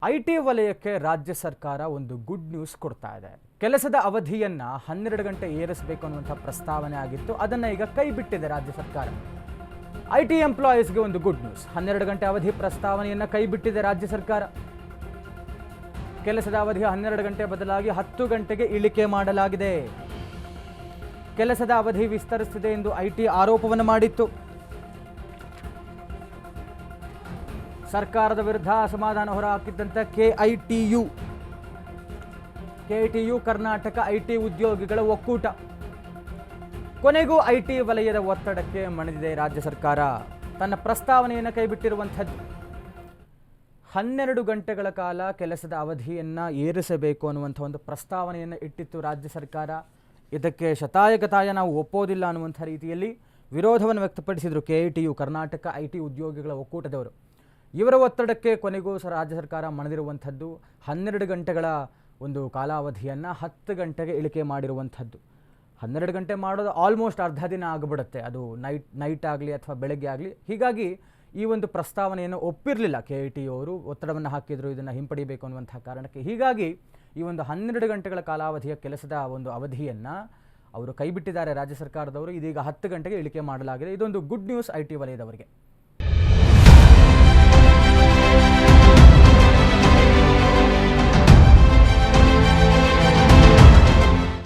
IT ವಲಯಕ್ಕೆ ರಾಜ್ಯ ಸರ್ಕಾರ ಒಂದು ಗುಡ್ ನ್ಯೂಸ್ ಕೊಡ್ತಾ ಇದೆ. ಕೆಲಸದ ಅವಧಿಯನ್ನ 12 ಗಂಟೆ ಏರಿಸಬೇಕು ಅನ್ನುವಂಥ ಪ್ರಸ್ತಾವನೆ ಆಗಿತ್ತು. ಅದನ್ನ ಈಗ ಕೈ ಬಿಟ್ಟಿದೆ ರಾಜ್ಯ ಸರ್ಕಾರ. ಐಟಿ ಎಂಪ್ಲಾಯೀಸ್ಗೆ ಒಂದು ಗುಡ್ ನ್ಯೂಸ್. 12 ಗಂಟೆ ಅವಧಿ ಪ್ರಸ್ತಾವನೆಯನ್ನ ಕೈ ಬಿಟ್ಟಿದೆ ರಾಜ್ಯ ಸರ್ಕಾರ. ಕೆಲಸದ ಅವಧಿ 12 ಗಂಟೆ ಬದಲಾಗಿ 10 ಗಂಟೆಗೆ ಇಳಿಕೆ ಮಾಡಲಾಗಿದೆ. ಕೆಲಸದ ಅವಧಿ ವಿಸ್ತರಿಸಿದೆ ಎಂದು ಐಟಿ ಆರೋಪವನ್ನು ಮಾಡಿತ್ತು. ಸರ್ಕಾರದ ವಿರುದ್ಧ ಅಸಮಾಧಾನ ಹೊರಹಾಕಿದ್ದಂಥ ಕೆಐಟಿಯು ಕರ್ನಾಟಕ ಐಟಿ ಉದ್ಯೋಗಿಗಳ ಒಕ್ಕೂಟ ಕೊನೆಗೂ ಐಟಿ ವಲಯದ ಒತ್ತಡಕ್ಕೆ ಮಣಿದಿದೆ. ರಾಜ್ಯ ಸರ್ಕಾರ ತನ್ನ ಪ್ರಸ್ತಾವನೆಯನ್ನು ಕೈಬಿಟ್ಟಿರುವಂಥದ್ದು. 12 ಗಂಟೆಗಳ ಕಾಲ ಕೆಲಸದ ಅವಧಿಯನ್ನು ಏರಿಸಬೇಕು ಅನ್ನುವಂಥ ಒಂದು ಪ್ರಸ್ತಾವನೆಯನ್ನು ಇಟ್ಟಿತ್ತು ರಾಜ್ಯ ಸರ್ಕಾರ. ಇದಕ್ಕೆ ಶತಾಯಗತಾಯ ನಾವು ಒಪ್ಪೋದಿಲ್ಲ ಅನ್ನುವಂಥ ರೀತಿಯಲ್ಲಿ ವಿರೋಧವನ್ನು ವ್ಯಕ್ತಪಡಿಸಿದರು ಕೆಐಟಿಯು ಕರ್ನಾಟಕ ಐಟಿ ಉದ್ಯೋಗಿಗಳ ಒಕ್ಕೂಟದವರು. ಇವರ ಒತ್ತಡಕ್ಕೆ ಕೊನೆಗೂ ರಾಜ್ಯ ಸರ್ಕಾರ ಮಣಿದಿರುವಂಥದ್ದು. 12 ಗಂಟೆಗಳ ಒಂದು ಕಾಲಾವಧಿಯನ್ನು 10 ಗಂಟೆಗೆ ಇಳಿಕೆ ಮಾಡಿರುವಂಥದ್ದು. 12 ಗಂಟೆ ಮಾಡೋದು ಆಲ್ಮೋಸ್ಟ್ ಅರ್ಧ ದಿನ ಆಗಿಬಿಡುತ್ತೆ, ಅದು ನೈಟ್ ಆಗಲಿ ಅಥವಾ ಬೆಳಗ್ಗೆ ಆಗಲಿ. ಹೀಗಾಗಿ ಈ ಒಂದು ಪ್ರಸ್ತಾವನೆಯನ್ನು ಒಪ್ಪಿರಲಿಲ್ಲ ಕೆಐಟಿಯವರು, ಒತ್ತಡವನ್ನು ಹಾಕಿದರು ಇದನ್ನು ಹಿಂಪಡಿಬೇಕು ಅನ್ನುವಂಥ ಕಾರಣಕ್ಕೆ. ಹೀಗಾಗಿ ಈ ಒಂದು 12 ಗಂಟೆಗಳ ಕಾಲಾವಧಿಯ ಕೆಲಸದ ಒಂದು ಅವಧಿಯನ್ನು ಅವರು ಕೈಬಿಟ್ಟಿದ್ದಾರೆ ರಾಜ್ಯ ಸರ್ಕಾರದವರು. ಇದೀಗ 10 ಗಂಟೆಗೆ ಇಳಿಕೆ ಮಾಡಲಾಗಿದೆ. ಇದೊಂದು ಗುಡ್ ನ್ಯೂಸ್ ಐಟಿ ವಲಯದವರಿಗೆ.